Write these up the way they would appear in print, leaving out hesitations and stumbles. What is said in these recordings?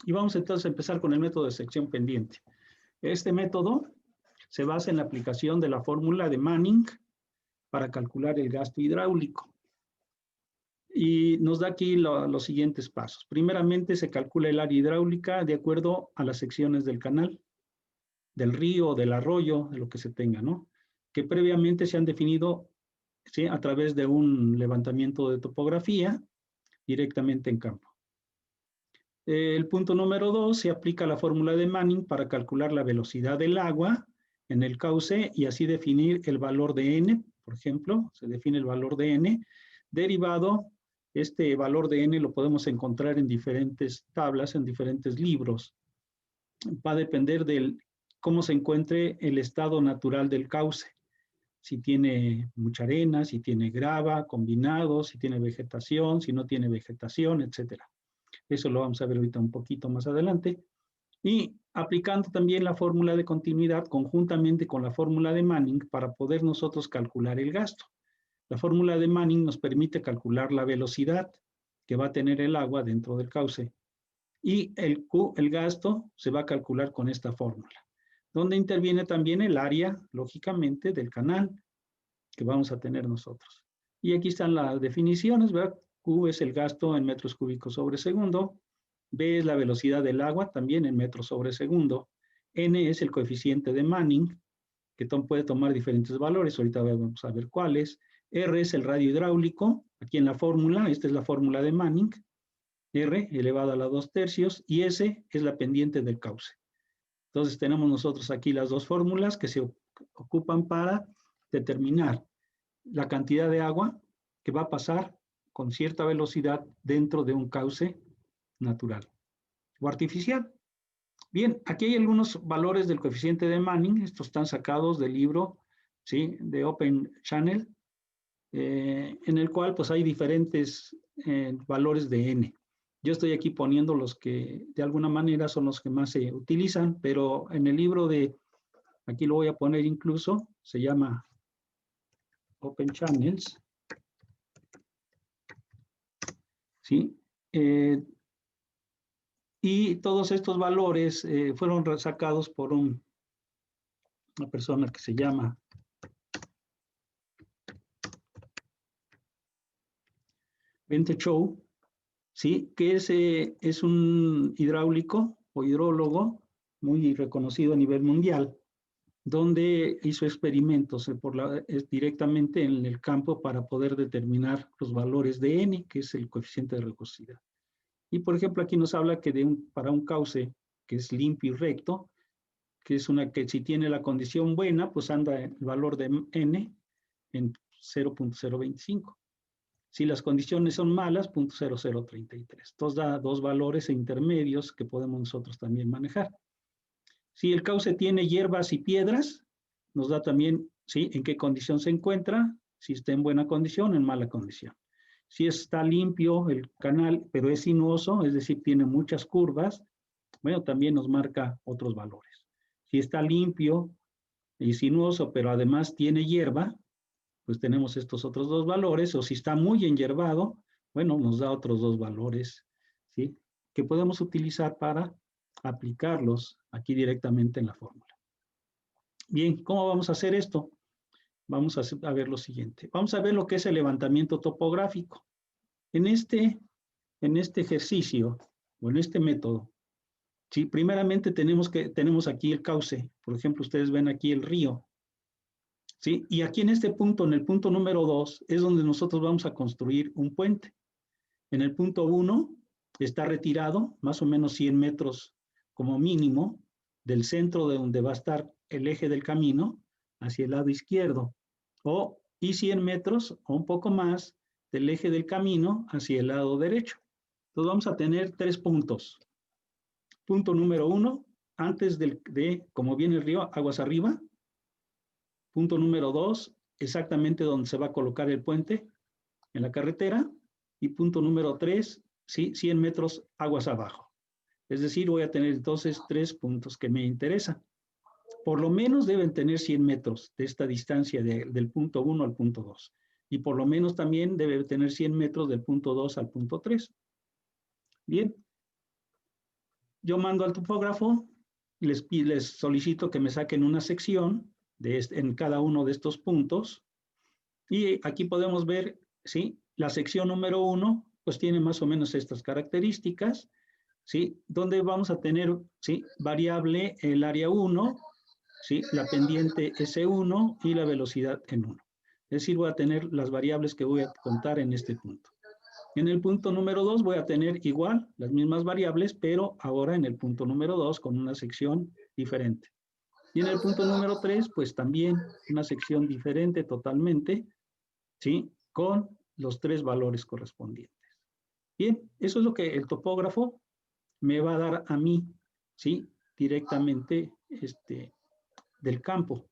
Y vamos entonces a empezar con el método de sección pendiente. Este método se basa en la aplicación de la fórmula de Manning para calcular el gasto hidráulico. Y nos da aquí los siguientes pasos. Primeramente se calcula el área hidráulica de acuerdo a las secciones del canal, del río, del arroyo, de lo que se tenga, ¿no? Que previamente se han definido, ¿sí?, a través de un levantamiento de topografía directamente en campo. El punto número 2, se aplica la fórmula de Manning para calcular la velocidad del agua en el cauce y así definir el valor de n, por ejemplo, se define el valor de n, derivado, este valor de n lo podemos encontrar en diferentes tablas, en diferentes libros. Va a depender de cómo se encuentre el estado natural del cauce, si tiene mucha arena, si tiene grava, combinado, si tiene vegetación, si no tiene vegetación, etcétera. Eso lo vamos a ver ahorita un poquito más adelante. Y aplicando también la fórmula de continuidad conjuntamente con la fórmula de Manning para poder nosotros calcular el gasto. La fórmula de Manning nos permite calcular la velocidad que va a tener el agua dentro del cauce. Y el gasto se va a calcular con esta fórmula, donde interviene también el área, lógicamente, del canal que vamos a tener nosotros. Y aquí están las definiciones, ¿verdad? Q es el gasto en metros cúbicos sobre segundo, B es la velocidad del agua, también en metros sobre segundo, N es el coeficiente de Manning, que puede tomar diferentes valores, ahorita vamos a ver cuáles, R es el radio hidráulico, aquí en la fórmula, esta es la fórmula de Manning, R elevado a la 2/3, y S es la pendiente del cauce. Entonces tenemos nosotros aquí las dos fórmulas que se ocupan para determinar la cantidad de agua que va a pasar con cierta velocidad dentro de un cauce natural o artificial. Bien, aquí hay algunos valores del coeficiente de Manning, estos están sacados del libro, ¿sí?, de Open Channel, en el cual pues hay diferentes valores de n. Yo estoy aquí poniendo los que de alguna manera son los que más se utilizan, pero en el libro de, aquí lo voy a poner incluso, se llama Open Channels, ¿sí? Y todos estos valores fueron sacados por una persona que se llama Bente Chow, ¿sí?, que es un hidráulico o hidrólogo muy reconocido a nivel mundial, donde hizo experimentos directamente en el campo para poder determinar los valores de n, que es el coeficiente de rugosidad. Y por ejemplo aquí nos habla que para un cauce que es limpio y recto, que si tiene la condición buena, pues anda el valor de n en 0.025. Si las condiciones son malas, 0.0033. Entonces da dos valores intermedios que podemos nosotros también manejar. Si el cauce tiene hierbas y piedras, nos da también, ¿sí?, en qué condición se encuentra, si está en buena condición o en mala condición. Si está limpio el canal, pero es sinuoso, es decir, tiene muchas curvas, bueno, también nos marca otros valores. Si está limpio y sinuoso, pero además tiene hierba, pues tenemos estos otros dos valores, o si está muy enyerbado, bueno, nos da otros dos valores, ¿sí?, que podemos utilizar para aplicarlos aquí directamente en la fórmula. Bien, ¿cómo vamos a hacer esto? Vamos a ver lo siguiente. Vamos a ver lo que es el levantamiento topográfico. En este ejercicio, o en este método, ¿sí?, primeramente tenemos aquí el cauce. Por ejemplo, ustedes ven aquí el río, ¿sí? Y aquí en este punto, en el punto número 2, es donde nosotros vamos a construir un puente. En el punto 1 está retirado más o menos 100 metros como mínimo del centro de donde va a estar el eje del camino hacia el lado izquierdo, y 100 metros o un poco más del eje del camino hacia el lado derecho. Entonces vamos a tener 3 puntos. Punto número 1, antes de como viene el río, aguas arriba. Punto número 2, exactamente donde se va a colocar el puente, en la carretera. Y punto número 3, ¿sí?, 100 metros aguas abajo. Es decir, voy a tener entonces 3 puntos que me interesan. Por lo menos deben tener 100 metros de esta distancia del punto 1 al punto 2. Y por lo menos también debe tener 100 metros del punto 2 al punto 3. Bien. yo mando al topógrafo, les solicito que me saquen una sección en cada uno de estos puntos. Y aquí podemos ver, ¿sí? La sección número 1, pues tiene más o menos estas características, ¿sí? Donde vamos a tener, ¿sí? Variable el área 1, ¿sí? La pendiente S1 y la velocidad en 1. Es decir, voy a tener las variables que voy a contar en este punto. En el punto número 2 voy a tener igual las mismas variables, pero ahora en el punto número 2 con una sección diferente. Y en el punto número 3, pues también una sección diferente totalmente, ¿sí? Con los 3 valores correspondientes. Bien, eso es lo que el topógrafo me va a dar a mí, ¿sí? Directamente del campo.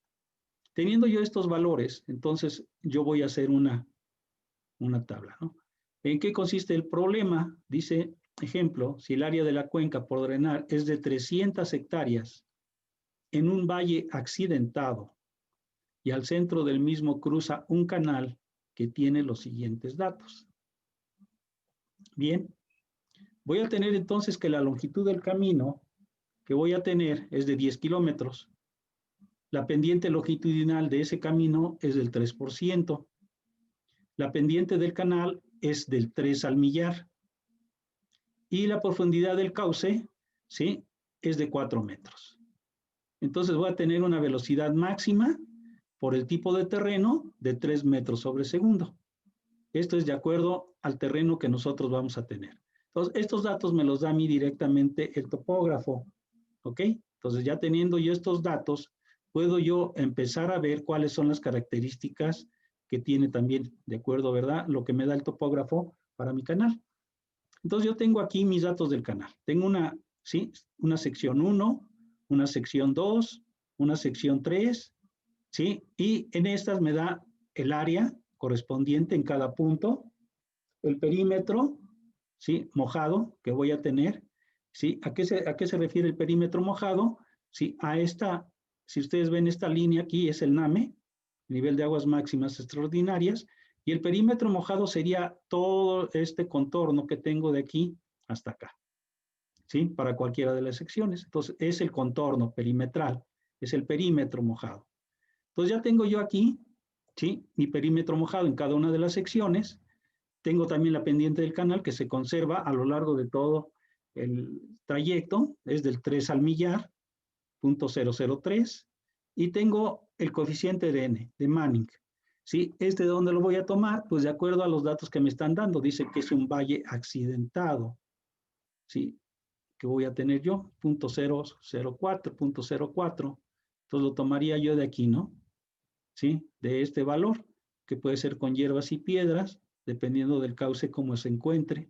Teniendo yo estos valores, entonces yo voy a hacer una tabla, ¿no? ¿En qué consiste el problema? Dice, ejemplo, si el área de la cuenca por drenar es de 300 hectáreas en un valle accidentado y al centro del mismo cruza un canal que tiene los siguientes datos. Bien, voy a tener entonces que la longitud del camino que voy a tener es de 10 kilómetros. La pendiente longitudinal de ese camino es del 3%. La pendiente del canal es del 3 al millar. Y la profundidad del cauce, ¿sí? Es de 4 metros. Entonces voy a tener una velocidad máxima por el tipo de terreno de 3 metros sobre segundo. Esto es de acuerdo al terreno que nosotros vamos a tener. Entonces, estos datos me los da a mí directamente el topógrafo, ¿ok? Entonces, ya teniendo yo estos datos, puedo yo empezar a ver cuáles son las características que tiene también, de acuerdo, ¿verdad? Lo que me da el topógrafo para mi canal. Entonces, yo tengo aquí mis datos del canal. Tengo una, ¿sí? Una sección 1, una sección 2, una sección 3, ¿sí? Y en estas me da el área correspondiente en cada punto, el perímetro, ¿sí? Mojado que voy a tener, ¿sí? ¿A qué se refiere el perímetro mojado? Sí, a esta, si ustedes ven esta línea aquí, es el NAME, nivel de aguas máximas extraordinarias, y el perímetro mojado sería todo este contorno que tengo de aquí hasta acá, ¿sí? Para cualquiera de las secciones. Entonces, es el contorno perimetral, es el perímetro mojado. Entonces, ya tengo yo aquí, ¿sí? Mi perímetro mojado en cada una de las secciones. Tengo también la pendiente del canal que se conserva a lo largo de todo el trayecto, es del 3 al millar, 0.003, y tengo el coeficiente de N, de Manning. ¿Sí? ¿De dónde lo voy a tomar? Pues de acuerdo a los datos que me están dando, dice que es un valle accidentado, ¿sí? Que voy a tener yo, 0.004, 0.04, entonces lo tomaría yo de aquí, ¿no? ¿Sí? De este valor, que puede ser con hierbas y piedras, dependiendo del cauce como se encuentre,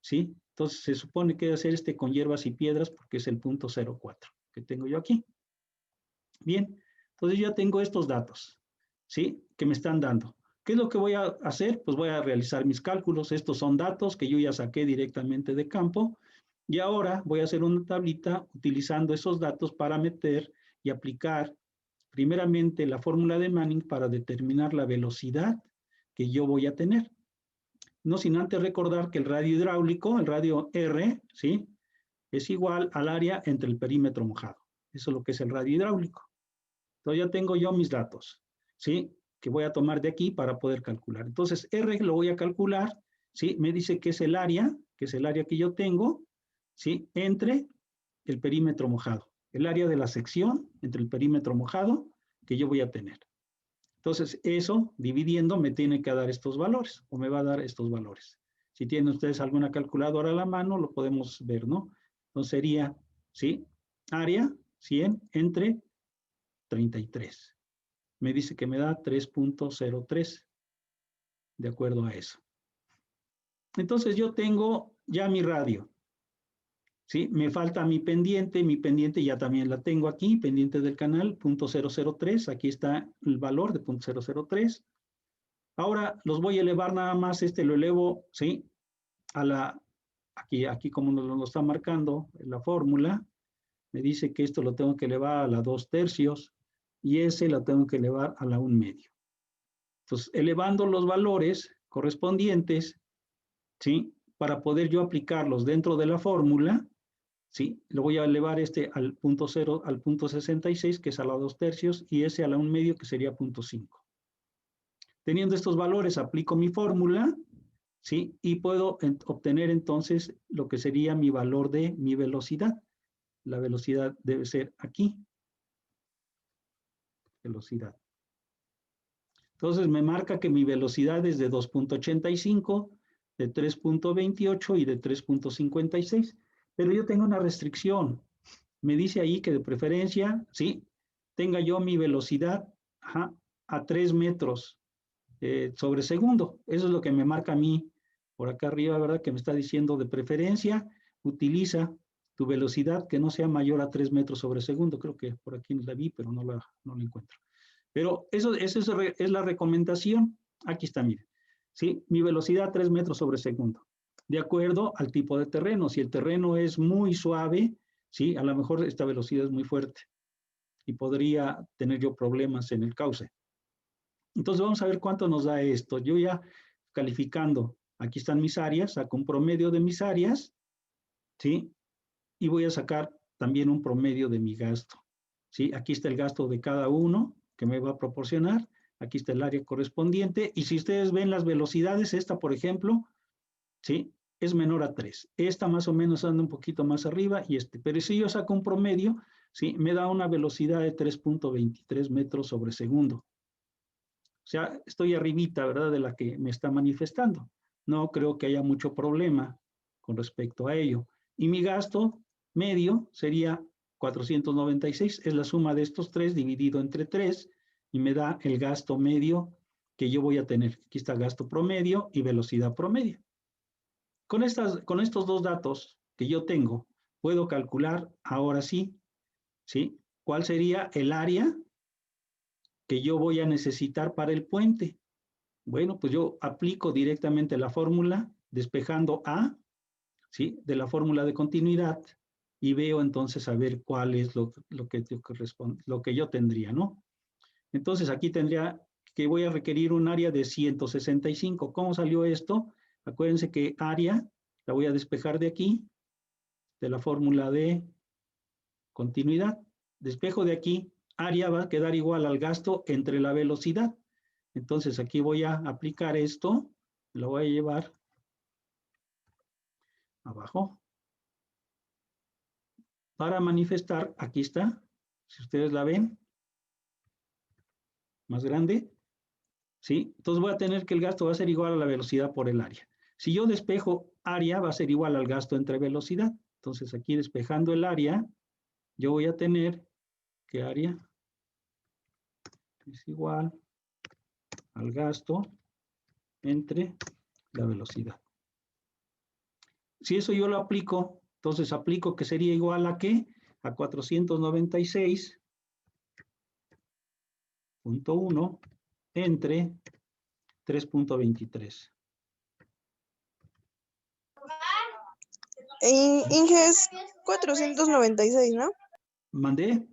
¿sí? Entonces se supone que debe ser con hierbas y piedras porque es el 0.04 que tengo yo aquí. Bien, entonces ya tengo estos datos, ¿sí? Que me están dando. ¿Qué es lo que voy a hacer? Pues voy a realizar mis cálculos. Estos son datos que yo ya saqué directamente de campo y ahora voy a hacer una tablita utilizando esos datos para meter y aplicar primeramente la fórmula de Manning para determinar la velocidad que yo voy a tener. No sin antes recordar que el radio hidráulico, el radio R, ¿sí? Es igual al área entre el perímetro mojado. Eso es lo que es el radio hidráulico. Entonces ya tengo yo mis datos, ¿sí? Que voy a tomar de aquí para poder calcular. Entonces R lo voy a calcular, ¿sí? Me dice que es el área que yo tengo, ¿sí? Entre el perímetro mojado. El área de la sección entre el perímetro mojado que yo voy a tener. Entonces, eso, dividiendo, me tiene que dar estos valores, o me va a dar estos valores. Si tienen ustedes alguna calculadora a la mano, lo podemos ver, ¿no? Entonces sería, ¿sí? Área, 100, entre 33. Me dice que me da 3.03, de acuerdo a eso. Entonces, yo tengo ya mi radio, ¿sí? Me falta mi pendiente ya también la tengo aquí, pendiente del canal, 0.003, aquí está el valor de 0.003. Ahora los voy a elevar nada más, lo elevo, ¿sí? Aquí como nos lo está marcando en la fórmula, me dice que esto lo tengo que elevar a la 2/3 y ese lo tengo que elevar a la 1/2. Entonces, elevando los valores correspondientes, ¿sí? Para poder yo aplicarlos dentro de la fórmula, ¿sí? Lo voy a elevar al punto 0, al punto 66, que es a la 2/3, y ese a la 1/2, que sería punto 5. Teniendo estos valores, aplico mi fórmula, ¿sí? Y puedo obtener entonces lo que sería mi valor de mi velocidad. La velocidad debe ser aquí. Velocidad. Entonces me marca que mi velocidad es de 2.85, de 3.28 y de 3.56. Pero yo tengo una restricción. Me dice ahí que de preferencia, sí, tenga yo mi velocidad a 3 metros sobre segundo. Eso es lo que me marca a mí por acá arriba, ¿verdad? Que me está diciendo de preferencia, utiliza tu velocidad que no sea mayor a 3 metros sobre segundo. Creo que por aquí la vi, pero no la encuentro. Pero eso es la recomendación. Aquí está, mire. ¿Sí? Mi velocidad 3 metros sobre segundo. De acuerdo al tipo de terreno. Si el terreno es muy suave, ¿sí? A lo mejor esta velocidad es muy fuerte y podría tener yo problemas en el cauce. Entonces vamos a ver cuánto nos da esto. Yo ya calificando, aquí están mis áreas, saco un promedio de mis áreas, ¿sí? Y voy a sacar también un promedio de mi gasto, ¿sí? Aquí está el gasto de cada uno que me va a proporcionar, aquí está el área correspondiente, y si ustedes ven las velocidades, esta por ejemplo, ¿sí? Es menor a 3. Esta más o menos anda un poquito más arriba y pero si yo saco un promedio, ¿sí? Me da una velocidad de 3.23 metros sobre segundo. O sea, estoy arribita, ¿verdad? De la que me está manifestando. No creo que haya mucho problema con respecto a ello. Y mi gasto medio sería 496, es la suma de estos tres dividido entre 3 y me da el gasto medio que yo voy a tener. Aquí está gasto promedio y velocidad promedio. Con estos dos datos que yo tengo, puedo calcular ahora sí, ¿cuál sería el área que yo voy a necesitar para el puente? Bueno, pues yo aplico directamente la fórmula despejando A, ¿sí? De la fórmula de continuidad y veo entonces a ver cuál es lo que yo tendría, ¿no? Entonces aquí tendría que voy a requerir un área de 165. ¿Cómo salió esto? Acuérdense que área la voy a despejar de aquí, de la fórmula de continuidad. Despejo de aquí, área va a quedar igual al gasto entre la velocidad. Entonces aquí voy a aplicar esto, lo voy a llevar abajo. Para manifestar, aquí está, si ustedes la ven, más grande, ¿sí? Entonces voy a tener que el gasto va a ser igual a la velocidad por el área. Si yo despejo área, va a ser igual al gasto entre velocidad. Entonces aquí despejando el área, yo voy a tener que área es igual al gasto entre la velocidad. Si eso yo lo aplico, entonces aplico que sería igual a ¿qué? A 496.1 entre 3.23. Inge es 496, ¿no? ¿Mandé?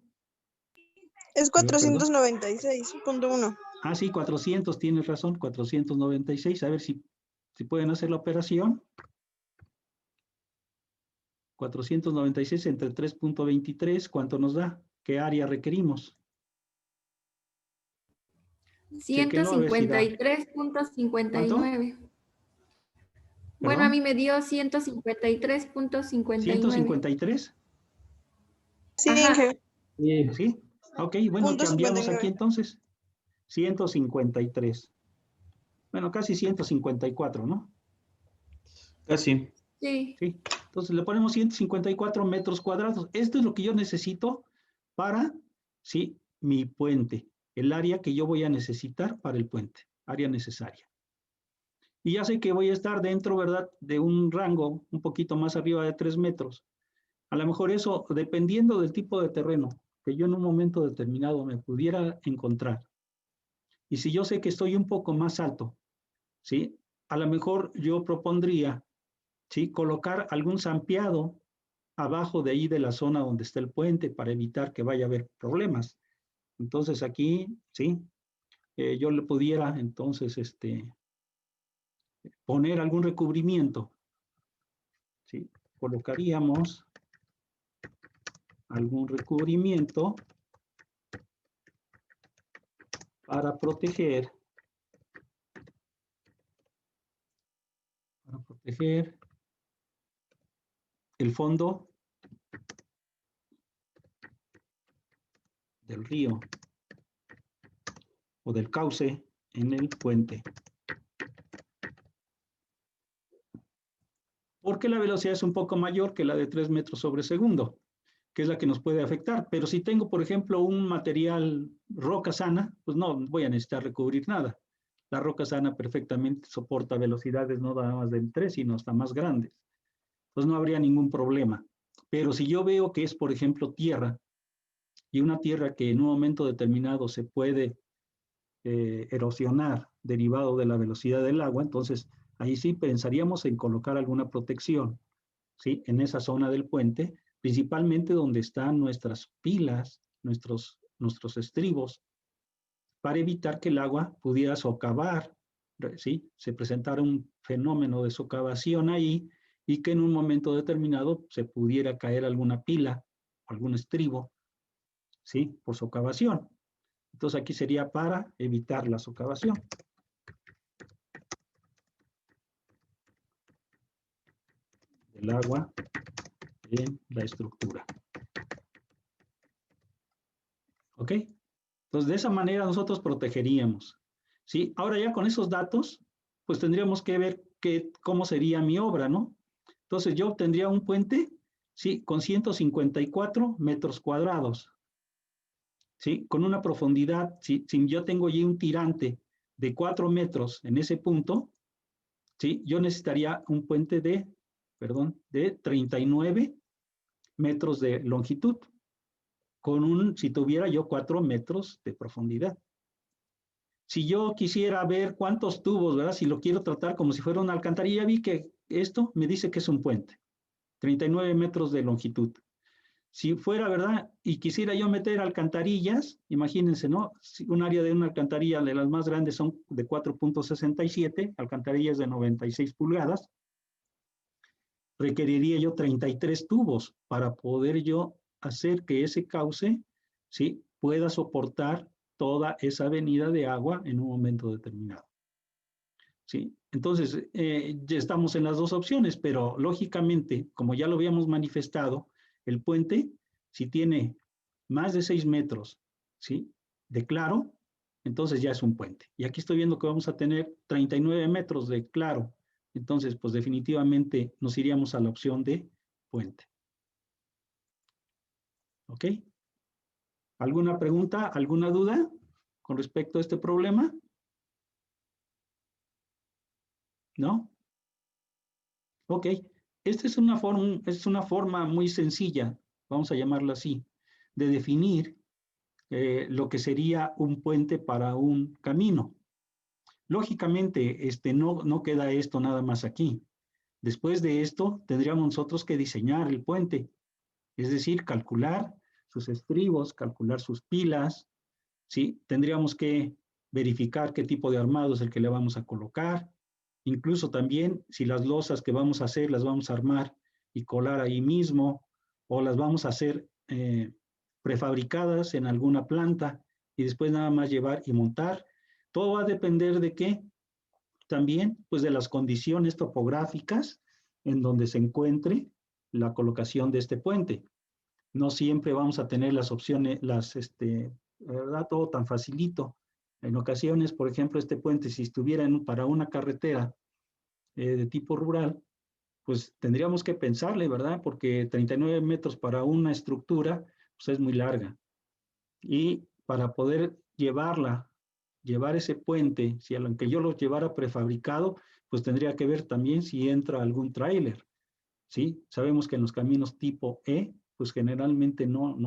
Es 496.1. Ah, sí, 400, tienes razón, 496. A ver si pueden hacer la operación. 496 entre 3.23, ¿cuánto nos da? ¿Qué área requerimos? Chequenlo a ver si da. 153.59. Bueno, a mí me dio 153.59. 153. Sí, Ajá. Inge. ¿Sí? Ok, bueno, Punto cambiamos 59. aquí entonces. 153. Bueno, casi 154, ¿no? Casi. Sí. Sí. Entonces le ponemos 154 metros cuadrados. Esto es lo que yo necesito para, sí, mi puente. El área que yo voy a necesitar para el puente. Área necesaria. Y ya sé que voy a estar dentro, ¿verdad?, de un rango un poquito más arriba de 3 metros. A lo mejor eso, dependiendo del tipo de terreno que yo en un momento determinado me pudiera encontrar. Y si yo sé que estoy un poco más alto, ¿sí? A lo mejor yo propondría, ¿sí?, colocar algún zampeado abajo de ahí de la zona donde está el puente para evitar que vaya a haber problemas. Entonces aquí, ¿sí? Yo le pudiera entonces poner algún recubrimiento, ¿sí? Colocaríamos algún recubrimiento para proteger el fondo del río o del cauce en el puente. Porque la velocidad es un poco mayor que la de 3 metros sobre segundo, que es la que nos puede afectar. Pero si tengo, por ejemplo, un material roca sana, pues no voy a necesitar recubrir nada. La roca sana perfectamente soporta velocidades no nada más del 3, sino hasta más grandes. Entonces no habría ningún problema. Pero si yo veo que es, por ejemplo, tierra, y una tierra que en un momento determinado se puede erosionar derivado de la velocidad del agua, entonces ahí sí pensaríamos en colocar alguna protección, ¿sí? En esa zona del puente, principalmente donde están nuestras pilas, nuestros estribos, para evitar que el agua pudiera socavar, ¿sí? Se presentara un fenómeno de socavación ahí y que en un momento determinado se pudiera caer alguna pila, algún estribo, ¿sí? Por socavación. Entonces aquí sería para evitar la socavación. Del agua en la estructura. ¿Ok? Entonces de esa manera nosotros protegeríamos. ¿Sí? Ahora ya con esos datos, pues tendríamos que ver cómo sería mi obra, ¿no? Entonces yo obtendría un puente, ¿sí? Con 154 metros cuadrados. ¿Sí? Con una profundidad, si yo tengo allí un tirante de 4 metros en ese punto, ¿sí? Yo necesitaría un puente de 39 metros de longitud, si tuviera yo 4 metros de profundidad. Si yo quisiera ver cuántos tubos, ¿verdad? Si lo quiero tratar como si fuera una alcantarilla, vi que esto me dice que es un puente, 39 metros de longitud. Si fuera, ¿verdad? Y quisiera yo meter alcantarillas, imagínense, ¿no? Un área de una alcantarilla de las más grandes son de 4.67, alcantarillas de 96 pulgadas, requeriría yo 33 tubos para poder yo hacer que ese cauce, ¿sí? Pueda soportar toda esa avenida de agua en un momento determinado. ¿Sí? Entonces, ya estamos en las dos opciones, pero lógicamente, como ya lo habíamos manifestado, el puente, si tiene más de 6 metros, ¿sí? De claro, entonces ya es un puente. Y aquí estoy viendo que vamos a tener 39 metros de claro. Entonces, pues definitivamente nos iríamos a la opción de puente. ¿Ok? ¿Alguna pregunta, alguna duda con respecto a este problema? ¿No? Ok. Esta es una forma muy sencilla, vamos a llamarla así, de definir lo que sería un puente para un camino. Lógicamente, no queda esto nada más aquí. Después de esto, tendríamos nosotros que diseñar el puente, es decir, calcular sus estribos, calcular sus pilas, ¿sí? Tendríamos que verificar qué tipo de armado es el que le vamos a colocar, incluso también si las losas que vamos a hacer las vamos a armar y colar ahí mismo, o las vamos a hacer prefabricadas en alguna planta y después nada más llevar y montar. Todo va a depender de qué, también pues de las condiciones topográficas en donde se encuentre la colocación de este puente. No siempre vamos a tener las opciones, ¿verdad? Todo tan facilito. En ocasiones, por ejemplo, este puente, si estuviera para una carretera de tipo rural, pues tendríamos que pensarle, ¿verdad? Porque 39 metros para una estructura, pues es muy larga. Y para poder llevar ese puente, si aunque yo lo llevara prefabricado, pues tendría que ver también si entra algún tráiler, ¿sí? Sabemos que en los caminos tipo E, pues generalmente no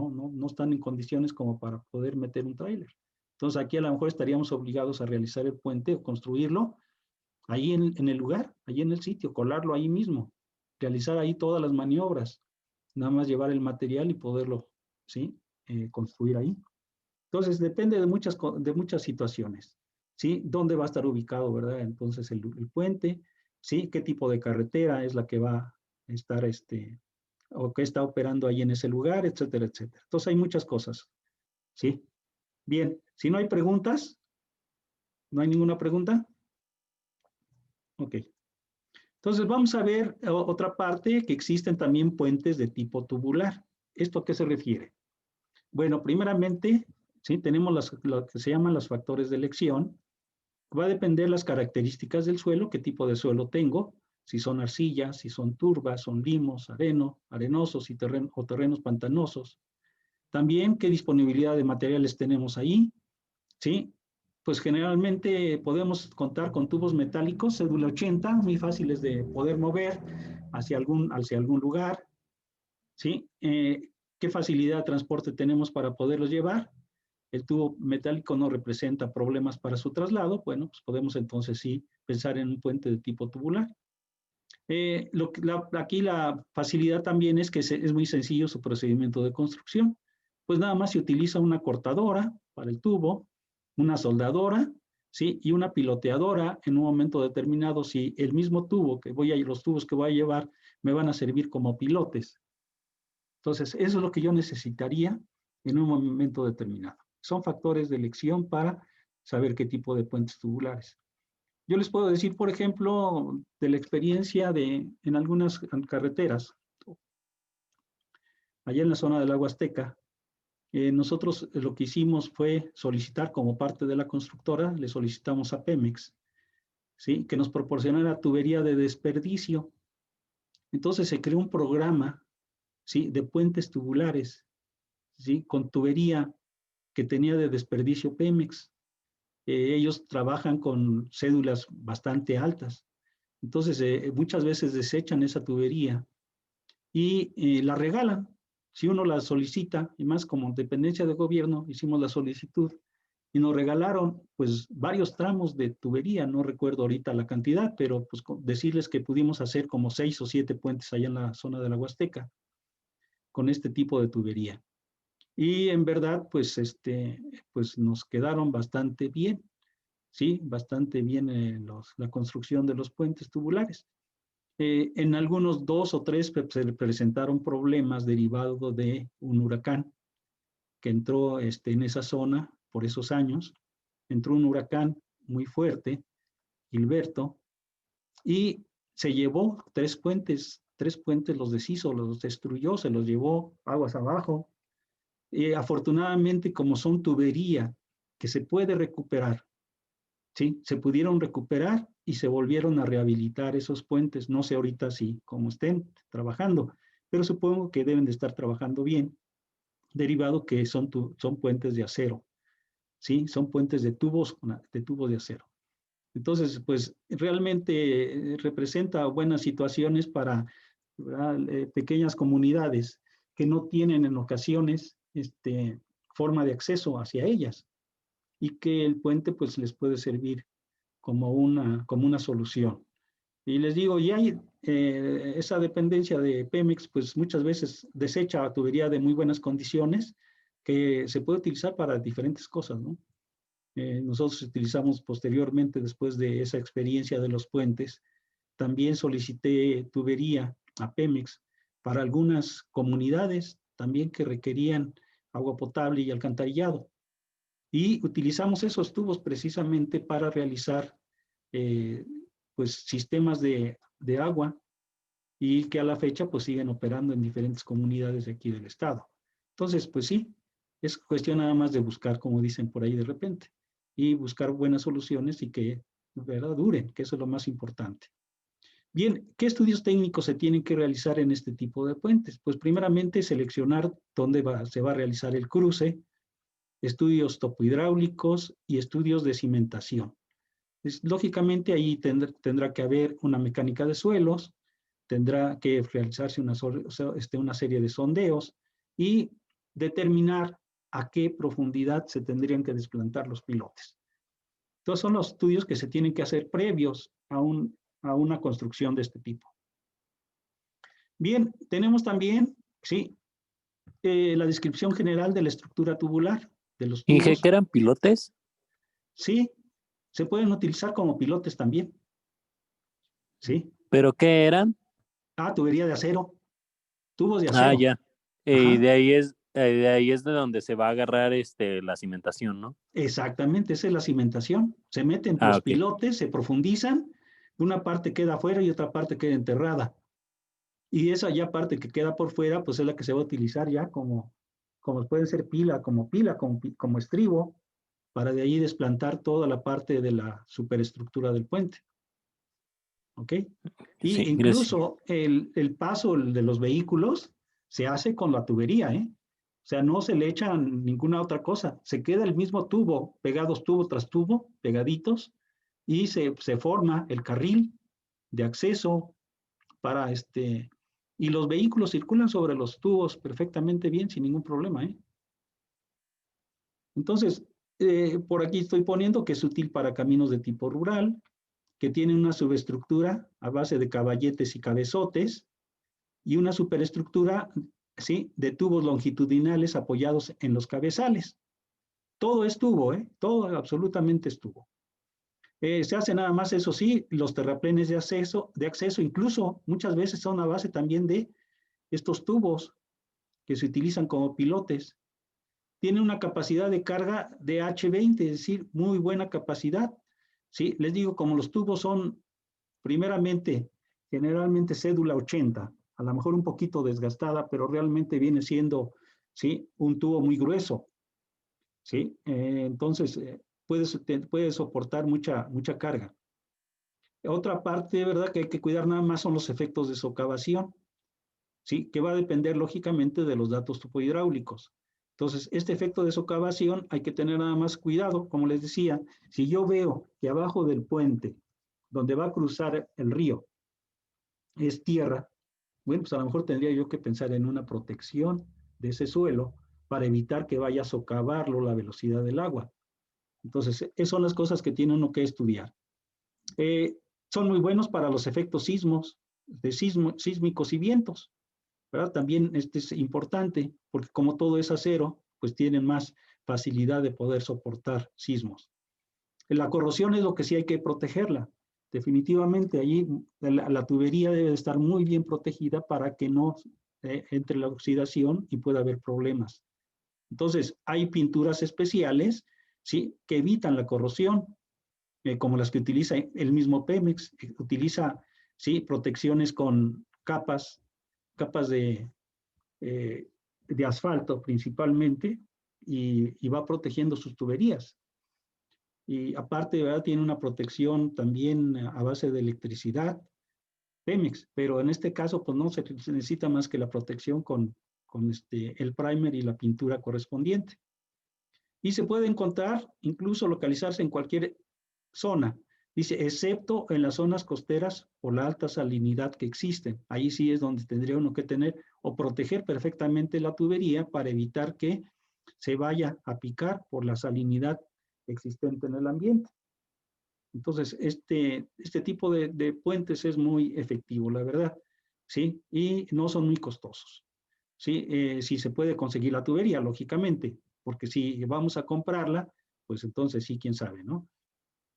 están en condiciones como para poder meter un tráiler. Entonces aquí a lo mejor estaríamos obligados a realizar el puente o construirlo ahí en el lugar, ahí en el sitio, colarlo ahí mismo, realizar ahí todas las maniobras, nada más llevar el material y poderlo, ¿sí? Construir ahí. Entonces depende de muchas situaciones, ¿sí? ¿Dónde va a estar ubicado, verdad? Entonces el puente, ¿sí? ¿Qué tipo de carretera es la que va a estar o qué está operando ahí en ese lugar, etcétera, etcétera. Entonces hay muchas cosas, ¿sí? Bien, si no hay preguntas, ¿no hay ninguna pregunta? Ok. Entonces vamos a ver otra parte, que existen también puentes de tipo tubular. ¿Esto a qué se refiere? Bueno, primeramente, ¿sí? Tenemos lo que se llaman los factores de elección. Va a depender las características del suelo, qué tipo de suelo tengo, si son arcillas, si son turbas, son limos, arenosos o terrenos pantanosos. También qué disponibilidad de materiales tenemos ahí, ¿sí? Pues generalmente podemos contar con tubos metálicos, cédula 80, muy fáciles de poder mover hacia algún lugar, ¿sí? ¿Qué facilidad de transporte tenemos para poderlos llevar? El tubo metálico no representa problemas para su traslado, bueno, pues podemos entonces sí pensar en un puente de tipo tubular. Aquí la facilidad también es que es muy sencillo su procedimiento de construcción. Pues nada más se utiliza una cortadora para el tubo, una soldadora, ¿sí? Y una piloteadora en un momento determinado, si el mismo tubo los tubos que voy a llevar me van a servir como pilotes. Entonces, eso es lo que yo necesitaría en un momento determinado. Son factores de elección para saber qué tipo de puentes tubulares. Yo les puedo decir, por ejemplo, de la experiencia en algunas carreteras, allá en la zona del Lago Azteca, nosotros lo que hicimos fue solicitar como parte de la constructora, le solicitamos a Pemex, ¿sí? Que nos proporcionara tubería de desperdicio. Entonces se creó un programa, ¿sí? De puentes tubulares, ¿sí? Con tubería que tenía de desperdicio Pemex. Ellos trabajan con cédulas bastante altas. Entonces, muchas veces desechan esa tubería y la regalan. Si uno la solicita, y más como dependencia de gobierno, hicimos la solicitud y nos regalaron pues varios tramos de tubería, no recuerdo ahorita la cantidad, pero pues decirles que pudimos hacer como 6 o 7 puentes allá en la zona de la Huasteca con este tipo de tubería. Y en verdad, pues, pues nos quedaron bastante bien, ¿sí? Bastante bien la construcción de los puentes tubulares. En algunos 2 o 3 se presentaron problemas derivados de un huracán que entró en esa zona por esos años. Entró un huracán muy fuerte, Gilberto, y se llevó 3 puentes los deshizo, los destruyó, se los llevó aguas abajo. Afortunadamente, como son tubería que se puede recuperar, ¿sí? Se pudieron recuperar y se volvieron a rehabilitar esos puentes. No sé ahorita si como estén trabajando, pero supongo que deben de estar trabajando bien, derivado que son puentes de acero, ¿sí? Son puentes de tubos de acero. Entonces, pues realmente representa buenas situaciones para pequeñas comunidades que no tienen en ocasiones forma de acceso hacia ellas y que el puente pues les puede servir como una solución. Y les digo, y hay esa dependencia de Pemex, pues muchas veces desecha tubería de muy buenas condiciones que se puede utilizar para diferentes cosas, ¿no? Nosotros utilizamos posteriormente, después de esa experiencia de los puentes, también solicité tubería a Pemex para algunas comunidades también que requerían agua potable y alcantarillado. Y utilizamos esos tubos precisamente para realizar pues sistemas de agua y que a la fecha pues siguen operando en diferentes comunidades de aquí del estado. Entonces, pues sí, es cuestión nada más de buscar, como dicen por ahí de repente, y buscar buenas soluciones y que, ¿verdad?, duren, que eso es lo más importante. Bien, ¿qué estudios técnicos se tienen que realizar en este tipo de puentes? Pues primeramente seleccionar dónde se va a realizar el cruce, estudios topohidráulicos y estudios de cimentación. Lógicamente ahí tendrá que haber una mecánica de suelos, tendrá que realizarse una serie de sondeos y determinar a qué profundidad se tendrían que desplantar los pilotes. Entonces son los estudios que se tienen que hacer previos a una construcción de este tipo. Bien, tenemos también, sí, la descripción general de la estructura tubular de los tubos. ¿Inge, que eran pilotes? Sí, se pueden utilizar como pilotes también. ¿Sí? ¿Pero qué eran? Tubería de acero. tubos de acero. Ya. Ajá. De ahí es de donde se va a agarrar la cimentación, ¿no? Exactamente, esa es la cimentación. Se meten los ok. pilotes, se profundizan, una parte queda afuera y otra parte queda enterrada. Y esa ya parte que queda por fuera, pues es la que se va a utilizar ya como puede ser pila, como estribo, para de ahí desplantar toda la parte de la superestructura del puente. ¿Ok? Y Sí, gracias. incluso el paso de los vehículos se hace con la tubería, ¿eh? O sea, no se le echa ninguna otra cosa. Se queda el mismo tubo, pegados tubo tras tubo, pegaditos, y se forma el carril de acceso para y los vehículos circulan sobre los tubos perfectamente bien, sin ningún problema, ¿eh? Entonces, por aquí estoy poniendo que es útil para caminos de tipo rural, que tiene una subestructura a base de caballetes y cabezotes, y una superestructura, ¿sí?, de tubos longitudinales apoyados en los cabezales. Todo es tubo, ¿eh? Todo absolutamente es tubo. Se hace nada más, eso sí, los terraplenes de acceso, incluso muchas veces son a base también de estos tubos que se utilizan como pilotes. Tiene una capacidad de carga de H20, es decir, muy buena capacidad. ¿Sí? Les digo, como los tubos son primeramente, generalmente cédula 80, a lo mejor un poquito desgastada, pero realmente viene siendo, ¿sí?, un tubo muy grueso, ¿sí? Entonces, puede soportar mucha carga. Otra parte, ¿verdad?, que hay que cuidar nada más son los efectos de socavación, ¿sí?, que va a depender lógicamente de los datos topohidráulicos. Entonces, este efecto de socavación hay que tener nada más cuidado, como les decía, si yo veo que abajo del puente, donde va a cruzar el río, es tierra, bueno, pues a lo mejor tendría yo que pensar en una protección de ese suelo para evitar que vaya a socavarlo la velocidad del agua. Entonces, esas son las cosas que tiene uno que estudiar. Son muy buenos para los efectos sísmicos y vientos, ¿verdad? También es importante, porque como todo es acero, pues tienen más facilidad de poder soportar sismos. La corrosión es lo que sí hay que protegerla. Definitivamente allí la tubería debe estar muy bien protegida para que no entre la oxidación y pueda haber problemas. Entonces, hay pinturas especiales, ¿sí?, que evitan la corrosión, como las que utiliza el mismo Pemex. Utiliza, ¿sí?, protecciones con capas de asfalto principalmente, y va protegiendo sus tuberías. Y aparte, ¿verdad?, tiene una protección también a base de electricidad, Pemex, pero en este caso, pues no se necesita más que la protección con el primer y la pintura correspondiente. Y se puede encontrar, incluso localizarse en cualquier zona, dice, excepto en las zonas costeras por la alta salinidad que existen. Ahí sí es donde tendría uno que tener o proteger perfectamente la tubería para evitar que se vaya a picar por la salinidad existente en el ambiente. Entonces, este tipo de puentes es muy efectivo, la verdad, ¿sí? Y no son muy costosos, ¿sí? Si se puede conseguir la tubería, lógicamente, porque si vamos a comprarla, pues entonces sí, quién sabe, ¿no?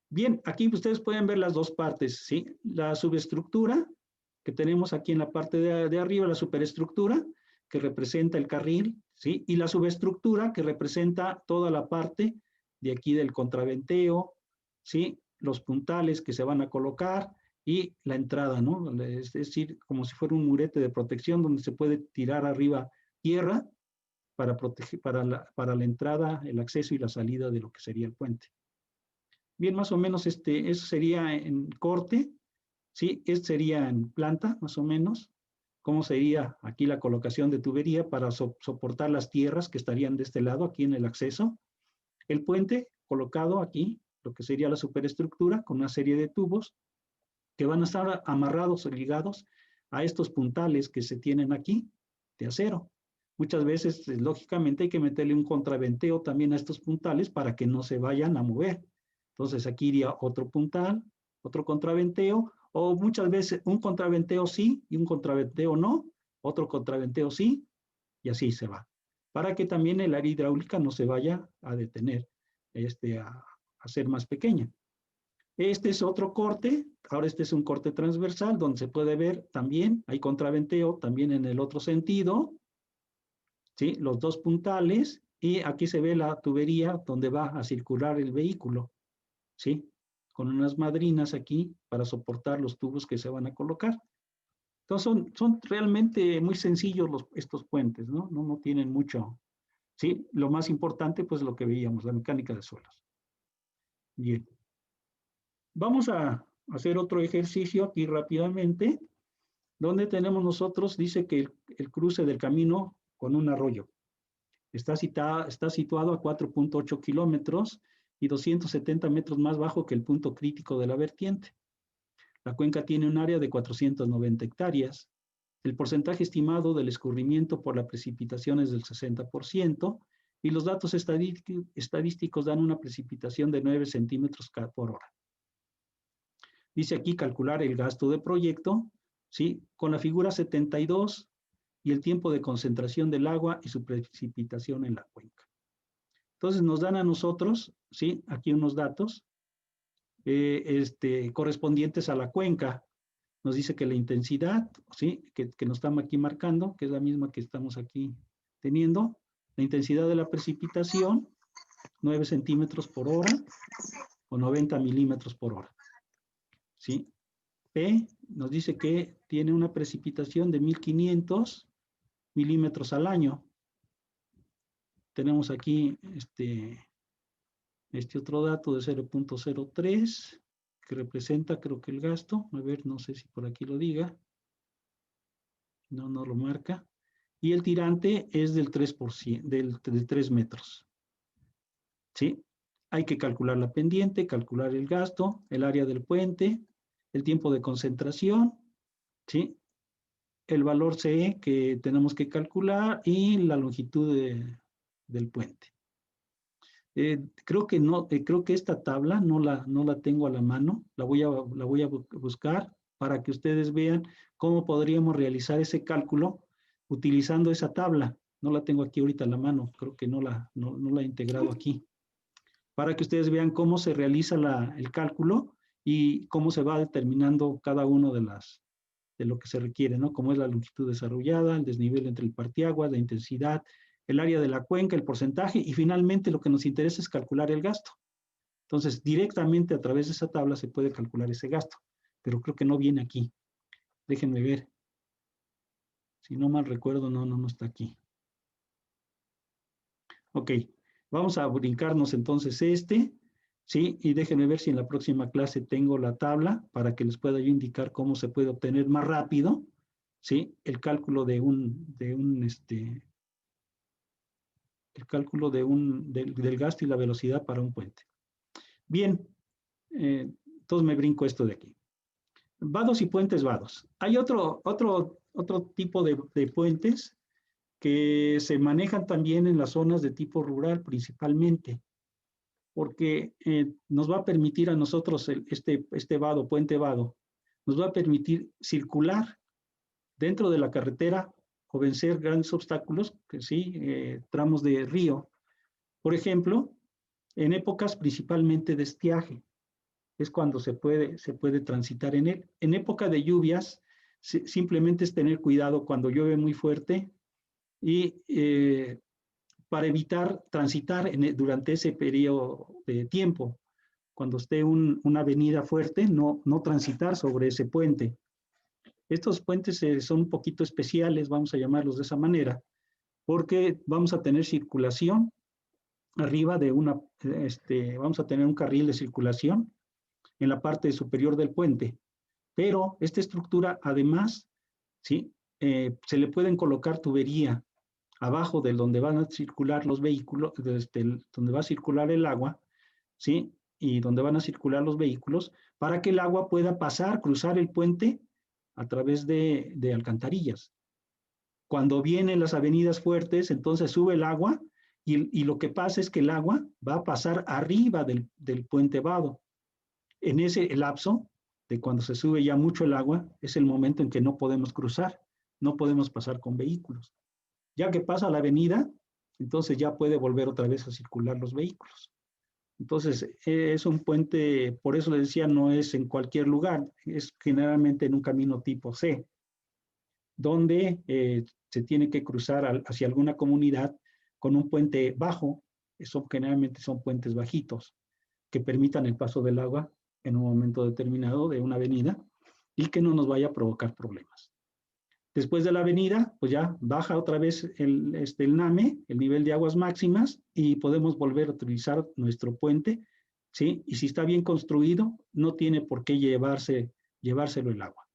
Bien, aquí ustedes pueden ver las dos partes, ¿sí? La subestructura que tenemos aquí en la parte de arriba, la superestructura, que representa el carril, ¿sí? Y la subestructura que representa toda la parte de aquí del contraventeo, ¿sí? Los puntales que se van a colocar y la entrada, ¿no? Es decir, como si fuera un murete de protección donde se puede tirar arriba tierra para proteger, para la entrada, el acceso y la salida de lo que sería el puente. Bien, más o menos eso sería en corte, ¿sí? Este sería en planta, más o menos. ¿Cómo sería aquí la colocación de tubería para soportar las tierras que estarían de este lado, aquí en el acceso? El puente colocado aquí, lo que sería la superestructura, con una serie de tubos que van a estar amarrados o ligados a estos puntales que se tienen aquí de acero. Muchas veces, lógicamente, hay que meterle un contraventeo también a estos puntales para que no se vayan a mover. Entonces, aquí iría otro puntal, otro contraventeo, o muchas veces un contraventeo sí y un contraventeo no, otro contraventeo sí, y así se va. Para que también el área hidráulica no se vaya a detener, a ser más pequeña. Este es otro corte, ahora este es un corte transversal donde se puede ver también, hay contraventeo también en el otro sentido, ¿sí? Los dos puntales, y aquí se ve la tubería donde va a circular el vehículo, ¿sí? Con unas madrinas aquí para soportar los tubos que se van a colocar. Entonces son realmente muy sencillos estos puentes, ¿no? No tienen mucho, ¿sí? Lo más importante, pues lo que veíamos, la mecánica de suelos. Bien. Vamos a hacer otro ejercicio aquí rápidamente, donde tenemos nosotros, dice que el cruce del camino con un arroyo. Está situado a 4.8 kilómetros y 270 metros más bajo que el punto crítico de la vertiente. La cuenca tiene un área de 490 hectáreas. El porcentaje estimado del escurrimiento por la precipitación es del 60% y los datos estadísticos dan una precipitación de 9 centímetros por hora. Dice aquí calcular el gasto de proyecto, ¿sí? Con la figura 72 y el tiempo de concentración del agua y su precipitación en la cuenca. Entonces nos dan a nosotros, ¿sí? Aquí unos datos correspondientes a la cuenca. Nos dice que la intensidad, ¿sí? Que nos estamos aquí marcando, que es la misma que estamos aquí teniendo. La intensidad de la precipitación, 9 centímetros por hora o 90 milímetros por hora. ¿Sí? P nos dice que tiene una precipitación de 1500 milímetros al año. Tenemos aquí este otro dato de 0.03 que representa, creo que el gasto. A ver, no sé si por aquí lo diga. No lo marca. Y el tirante es del 3%, de 3 metros. ¿Sí? Hay que calcular la pendiente, calcular el gasto, el área del puente, el tiempo de concentración, ¿sí? El valor CE que tenemos que calcular y la longitud del puente. Creo que esta tabla no la tengo a la mano, la voy a buscar para que ustedes vean cómo podríamos realizar ese cálculo utilizando esa tabla. No la tengo aquí ahorita a la mano, creo que no la he integrado aquí. Para que ustedes vean cómo se realiza el cálculo y cómo se va determinando cada uno de lo que se requiere, ¿no? Como es la longitud desarrollada, el desnivel entre el partiaguas, la intensidad, el área de la cuenca, el porcentaje, y finalmente lo que nos interesa es calcular el gasto. Entonces, directamente a través de esa tabla se puede calcular ese gasto, pero creo que no viene aquí. Déjenme ver. Si no mal recuerdo, no está aquí. Ok, vamos a brincarnos entonces ¿sí? Y déjenme ver si en la próxima clase tengo la tabla para que les pueda yo indicar cómo se puede obtener más rápido, ¿sí? El cálculo del gasto y la velocidad para un puente. Bien, entonces me brinco esto de aquí. Vados y puentes vados. Hay otro tipo de puentes que se manejan también en las zonas de tipo rural principalmente, porque nos va a permitir a nosotros este vado, puente vado, nos va a permitir circular dentro de la carretera o vencer grandes obstáculos, que sí, tramos de río. Por ejemplo, en épocas principalmente de estiaje, es cuando se puede transitar en él. En época de lluvias, simplemente es tener cuidado cuando llueve muy fuerte y para evitar transitar durante ese periodo de tiempo. Cuando esté una avenida fuerte, no transitar sobre ese puente. Estos puentes son un poquito especiales, vamos a llamarlos de esa manera, porque vamos a tener circulación arriba de vamos a tener un carril de circulación en la parte superior del puente, pero esta estructura además, ¿sí? Se le pueden colocar tubería abajo de donde van a circular los vehículos, donde va a circular el agua, ¿sí? Y donde van a circular los vehículos, para que el agua pueda cruzar el puente a través de alcantarillas. Cuando vienen las avenidas fuertes, entonces sube el agua y lo que pasa es que el agua va a pasar arriba del puente vado. En ese lapso de cuando se sube ya mucho el agua, es el momento en que no podemos cruzar, no podemos pasar con vehículos. Ya que pasa la avenida, entonces ya puede volver otra vez a circular los vehículos. Entonces, es un puente, por eso les decía, no es en cualquier lugar, es generalmente en un camino tipo C, donde se tiene que cruzar hacia alguna comunidad con un puente bajo, generalmente son puentes bajitos, que permitan el paso del agua en un momento determinado de una avenida y que no nos vaya a provocar problemas. Después de la avenida, pues ya baja otra vez el NAME, el nivel de aguas máximas, y podemos volver a utilizar nuestro puente, ¿sí? Y si está bien construido, no tiene por qué llevárselo el agua.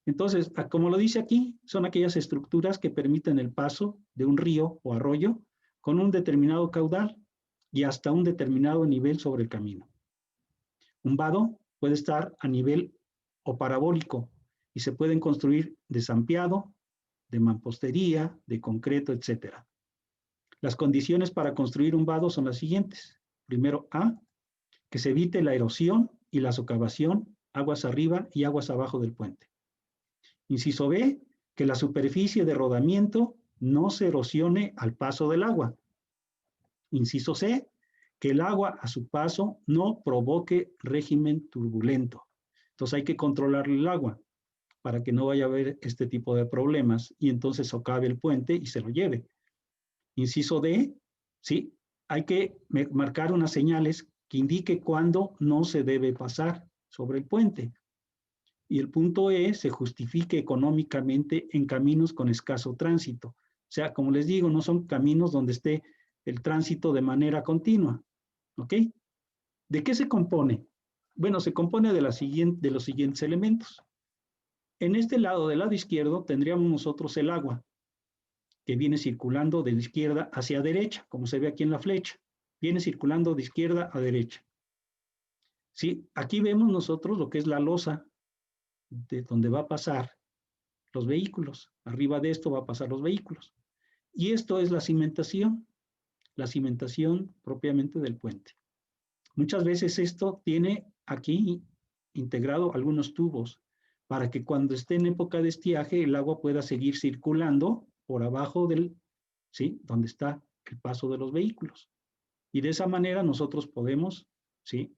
Entonces, como lo dice aquí, son aquellas estructuras que permiten el paso de un río o arroyo con un determinado caudal y hasta un determinado nivel sobre el camino. Un vado puede estar a nivel o parabólico y se pueden construir de zampiado, de mampostería, de concreto, etc. Las condiciones para construir un vado son las siguientes. Primero, A, que se evite la erosión y la socavación, aguas arriba y aguas abajo del puente. Inciso B, que la superficie de rodamiento no se erosione al paso del agua. Inciso C, que el agua a su paso no provoque régimen turbulento. Entonces hay que controlar el agua para que no vaya a haber este tipo de problemas y entonces socave el puente y se lo lleve. Inciso D, sí, hay que marcar unas señales que indique cuándo no se debe pasar sobre el puente. Y el punto E, se justifique económicamente en caminos con escaso tránsito. O sea, como les digo, no son caminos donde esté el tránsito de manera continua. ¿Ok? ¿De qué se compone? Bueno, se compone de los siguientes elementos. En este lado, del lado izquierdo, tendríamos nosotros el agua, que viene circulando de izquierda hacia derecha, como se ve aquí en la flecha. Viene circulando de izquierda a derecha. ¿Sí? Aquí vemos nosotros lo que es la losa, de donde va a pasar los vehículos. Arriba de esto va a pasar los vehículos. Y esto es la cimentación propiamente del puente. Muchas veces esto tiene aquí integrado algunos tubos para que cuando esté en época de estiaje el agua pueda seguir circulando por abajo ¿sí? Donde está el paso de los vehículos. Y de esa manera nosotros podemos, ¿sí?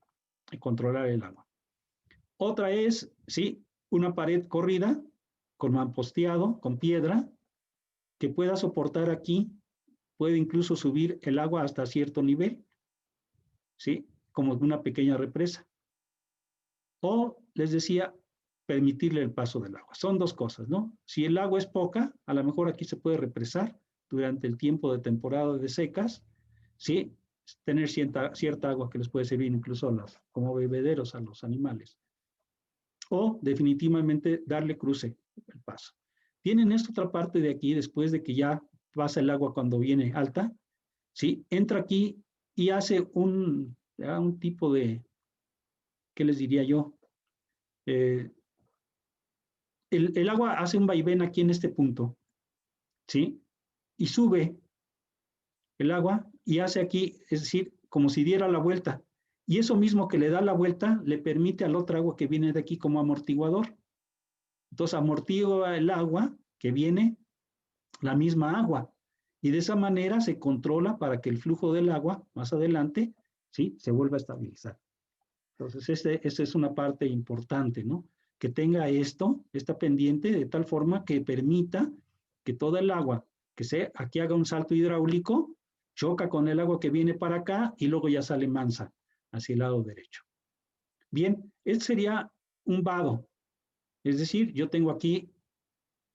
Controlar el agua. Otra es, ¿sí? Una pared corrida con mamposteado, con piedra, que pueda soportar aquí, puede incluso subir el agua hasta cierto nivel, ¿sí? Como una pequeña represa. O, les decía, permitirle el paso del agua. Son dos cosas, ¿no? Si el agua es poca, a lo mejor aquí se puede represar durante el tiempo de temporada de secas, ¿sí? Tener cierta agua que les puede servir incluso como bebederos a los animales. O definitivamente darle cruce el paso. Tienen esta otra parte de aquí, después de que ya pasa el agua cuando viene alta, ¿sí? Entra aquí y hace un tipo de, ¿qué les diría yo? El agua hace un vaivén aquí en este punto, ¿sí? Y sube el agua y hace aquí, es decir, como si diera la vuelta. Y eso mismo que le da la vuelta, le permite al otro agua que viene de aquí como amortiguador. Entonces amortigua el agua que viene, la misma agua. Y de esa manera se controla para que el flujo del agua más adelante, ¿sí? Se vuelva a estabilizar. Entonces, esta es una parte importante, ¿no? Que tenga esta pendiente de tal forma que permita que toda el agua aquí haga un salto hidráulico, choca con el agua que viene para acá y luego ya sale mansa hacia el lado derecho. Bien, este sería un vado. Es decir, yo tengo aquí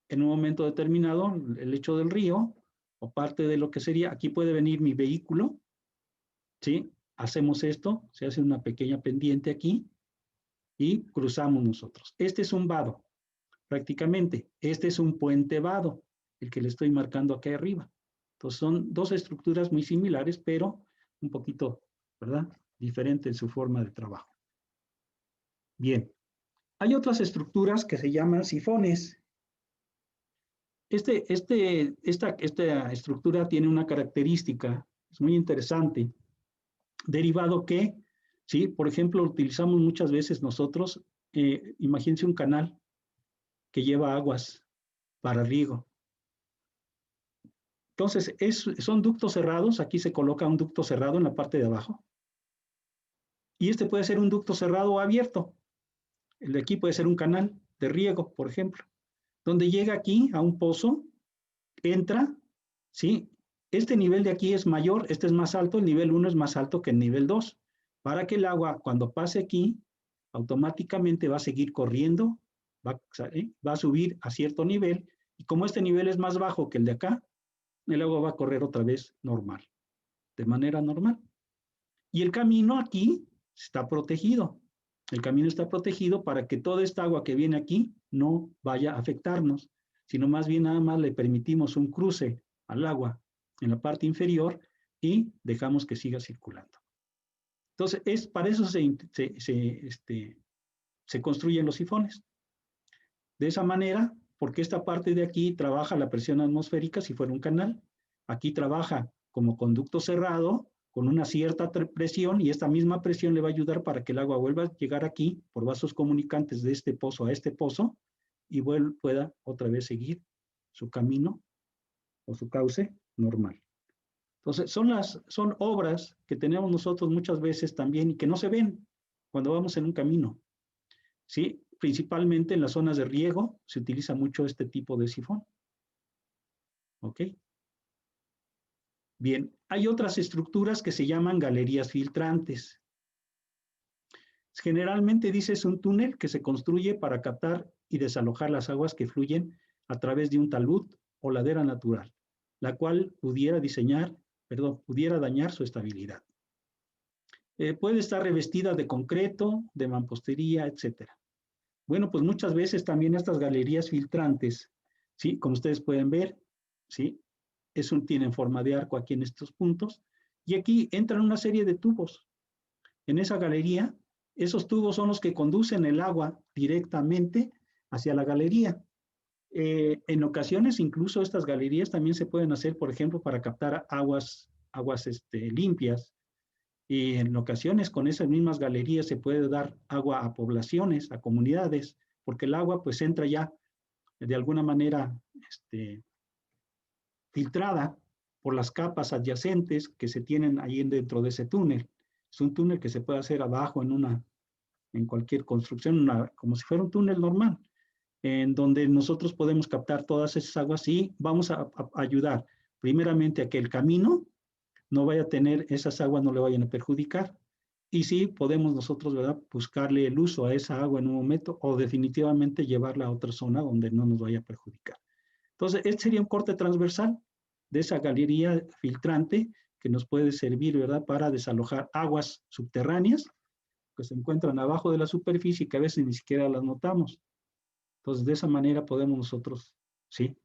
en un momento determinado el lecho del río o parte de lo que sería, aquí puede venir mi vehículo, ¿sí? Hacemos esto, se hace una pequeña pendiente aquí y cruzamos nosotros. Este es un vado, prácticamente. Este es un puente vado, el que le estoy marcando aquí arriba. Entonces son dos estructuras muy similares, pero un poquito, ¿verdad? Diferente en su forma de trabajo. Bien. Hay otras estructuras que se llaman sifones. Esta estructura tiene una característica, es muy interesante, derivado que, ¿sí? Por ejemplo, utilizamos muchas veces nosotros, imagínense un canal que lleva aguas para riego. Entonces, son ductos cerrados, aquí se coloca un ducto cerrado en la parte de abajo, Y este puede ser un ducto cerrado o abierto. El de aquí puede ser un canal de riego, por ejemplo, donde llega aquí a un pozo, entra, ¿sí? Este nivel de aquí es mayor, este es más alto, el nivel 1 es más alto que el nivel 2, para que el agua, cuando pase aquí, automáticamente va a seguir corriendo, va a subir a cierto nivel, y como este nivel es más bajo que el de acá, el agua va a correr otra vez normal, de manera normal. Y el camino aquí está protegido. El camino está protegido para que toda esta agua que viene aquí no vaya a afectarnos, sino más bien nada más le permitimos un cruce al agua en la parte inferior y dejamos que siga circulando. Entonces, para eso se construyen los sifones. De esa manera, porque esta parte de aquí trabaja la presión atmosférica si fuera un canal, aquí trabaja como conducto cerrado, con una cierta presión, y esta misma presión le va a ayudar para que el agua vuelva a llegar aquí por vasos comunicantes de este pozo a este pozo y pueda otra vez seguir su camino o su cauce normal. Entonces, son obras que tenemos nosotros muchas veces también y que no se ven cuando vamos en un camino. ¿Sí? Principalmente en las zonas de riego se utiliza mucho este tipo de sifón. ¿Ok? Bien, hay otras estructuras que se llaman galerías filtrantes. Generalmente dice es un túnel que se construye para captar y desalojar las aguas que fluyen a través de un talud o ladera natural, la cual pudiera dañar su estabilidad. Puede estar revestida de concreto, de mampostería, etc. Bueno, pues muchas veces también estas galerías filtrantes, ¿sí? Como ustedes pueden ver, ¿sí? Tienen forma de arco aquí en estos puntos, y aquí entran una serie de tubos. En esa galería, esos tubos son los que conducen el agua directamente hacia la galería. En ocasiones, incluso estas galerías también se pueden hacer, por ejemplo, para captar aguas limpias, y en ocasiones con esas mismas galerías se puede dar agua a poblaciones, a comunidades, porque el agua pues entra ya de alguna manera filtrada por las capas adyacentes que se tienen ahí dentro de ese túnel. Es un túnel que se puede hacer abajo en cualquier construcción, como si fuera un túnel normal, en donde nosotros podemos captar todas esas aguas y vamos a ayudar primeramente a que el camino no vaya a tener, esas aguas no le vayan a perjudicar. Y sí, podemos nosotros, ¿verdad?, buscarle el uso a esa agua en un momento o definitivamente llevarla a otra zona donde no nos vaya a perjudicar. Entonces, este sería un corte transversal de esa galería filtrante que nos puede servir, ¿verdad?, para desalojar aguas subterráneas que se encuentran abajo de la superficie y que a veces ni siquiera las notamos. Entonces, de esa manera podemos nosotros, ¿sí?,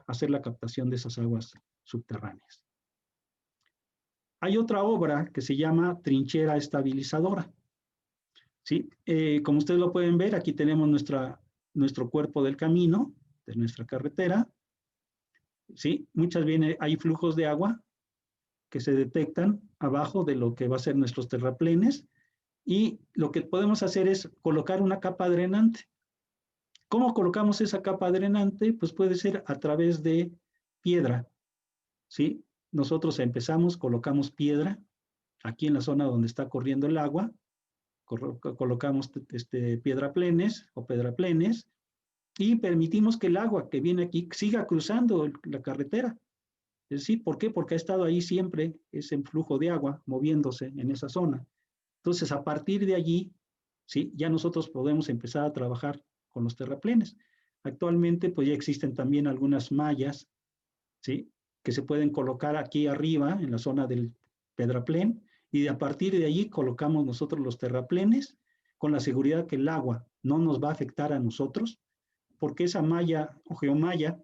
hacer la captación de esas aguas subterráneas. Hay otra obra que se llama trinchera estabilizadora. ¿Sí? Como ustedes lo pueden ver, aquí tenemos nuestro cuerpo del camino, de nuestra carretera. ¿Sí? Muchas veces hay flujos de agua que se detectan abajo de lo que va a ser nuestros terraplenes, y lo que podemos hacer es colocar una capa drenante. ¿Cómo colocamos esa capa drenante? Pues puede ser a través de piedra. ¿Sí? Nosotros colocamos piedra aquí en la zona donde está corriendo el agua, colocamos piedraplenes o pedraplenes y permitimos que el agua que viene aquí siga cruzando la carretera. Es decir, ¿por qué? Porque ha estado ahí siempre ese flujo de agua moviéndose en esa zona. Entonces, a partir de allí, ¿sí?, ya nosotros podemos empezar a trabajar con los terraplenes. Actualmente, pues ya existen también algunas mallas, ¿sí?, que se pueden colocar aquí arriba en la zona del pedraplén, y a partir de allí colocamos nosotros los terraplenes con la seguridad que el agua no nos va a afectar a nosotros, porque esa malla o geomalla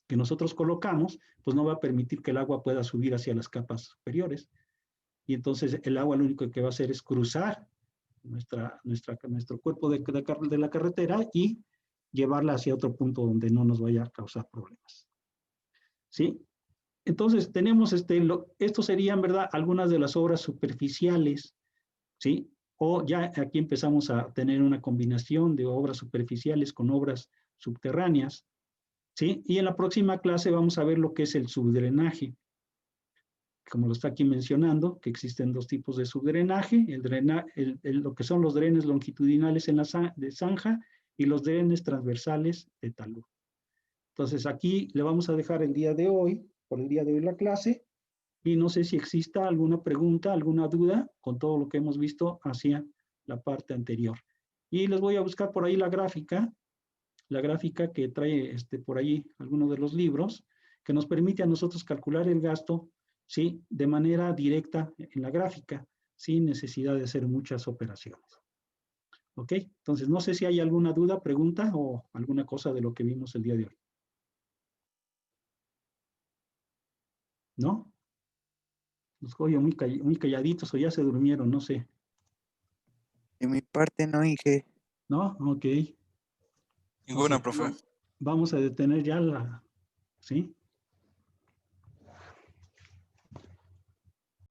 que nosotros colocamos, pues no va a permitir que el agua pueda subir hacia las capas superiores. Y entonces el agua lo único que va a hacer es cruzar nuestro cuerpo de la carretera y llevarla hacia otro punto donde no nos vaya a causar problemas. ¿Sí? Entonces tenemos estos serían, ¿verdad?, algunas de las obras superficiales, ¿sí? O ya aquí empezamos a tener una combinación de obras superficiales con obras subterráneas, ¿sí? Y en la próxima clase vamos a ver lo que es el subdrenaje, como lo está aquí mencionando, que existen dos tipos de subdrenaje, lo que son los drenes longitudinales en de zanja y los drenes transversales de talud. Entonces aquí le vamos a dejar el día de hoy, por el día de hoy la clase, y no sé si exista alguna pregunta, alguna duda con todo lo que hemos visto hacia la parte anterior. Y les voy a buscar por ahí la gráfica que trae por ahí alguno de los libros, que nos permite a nosotros calcular el gasto, ¿sí? De manera directa en la gráfica, sin necesidad de hacer muchas operaciones. ¿Ok? Entonces, no sé si hay alguna duda, pregunta o alguna cosa de lo que vimos el día de hoy. ¿No? Los oye muy calladitos o ya se durmieron, no sé. De mi parte no, Inge. ¿No? Ok. Ninguna, Okay. profe. Vamos a detener ya ¿sí?